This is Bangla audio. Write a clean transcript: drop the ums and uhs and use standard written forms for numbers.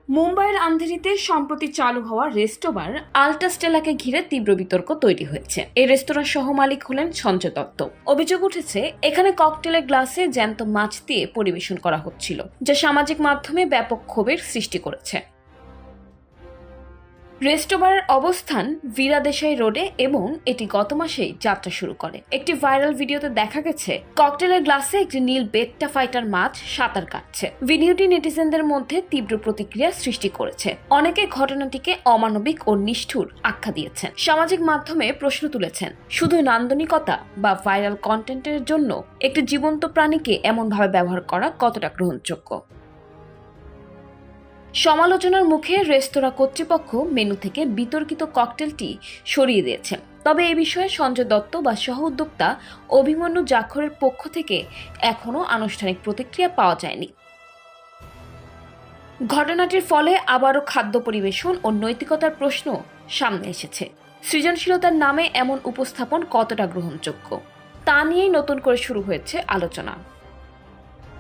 মুম্বাইয়ের আন্ধেরিতে সম্প্রতি চালু হওয়া রেস্তোরাঁ আল্টাস্টেলাকে ঘিরে তীব্র বিতর্ক তৈরি হয়েছে। এই রেস্তোরাঁর সহ মালিক হলেন সঞ্জয় দত্ত। অভিযোগ উঠেছে, এখানে ককটেলের গ্লাসে জ্যান্ত মাছ দিয়ে পরিবেশন করা হচ্ছিল, যা সামাজিক মাধ্যমে ব্যাপক ক্ষোভের সৃষ্টি করেছে। রেস্তোরাঁর অবস্থান ভিরা দেশাই রোডে এবং এটি গত মাসেই যাত্রা শুরু করে। একটি ভাইরাল ভিডিওতে দেখা গেছে ককটেলের গ্লাসে একটি নীল বেট্টা ফাইটার মাছ সাঁতার কাটছে। ভিডিওটি নেটিজেনদের মধ্যে তীব্র প্রতিক্রিয়া সৃষ্টি করেছে। অনেকে ঘটনাটিকে অমানবিক ও নিষ্ঠুর আখ্যা দিয়েছেন। সামাজিক মাধ্যমে প্রশ্ন তুলেছেন, শুধু নান্দনিকতা বা ভাইরাল কন্টেন্টের জন্য একটি জীবন্ত প্রাণীকে এমনভাবে ব্যবহার করা কতটা গ্রহণযোগ্য। সমালোচনার মুখে রেস্তোরাঁ কর্তৃপক্ষ মেনু থেকে বিতর্কিত ককটেলটি সরিয়ে দিয়েছে। তবে এ বিষয়ে সঞ্জয় দত্ত বা সহ উদ্যোক্তা অভিমন্যু জাখরের পক্ষ থেকে এখনও আনুষ্ঠানিক প্রতিক্রিয়া পাওয়া যায়নি। ঘটনাটির ফলে আবারও খাদ্য পরিবেশন ও নৈতিকতার প্রশ্ন সামনে এসেছে। সৃজনশীলতার নামে এমন উপস্থাপন কতটা গ্রহণযোগ্য তা নিয়েই নতুন করে শুরু হয়েছে আলোচনা।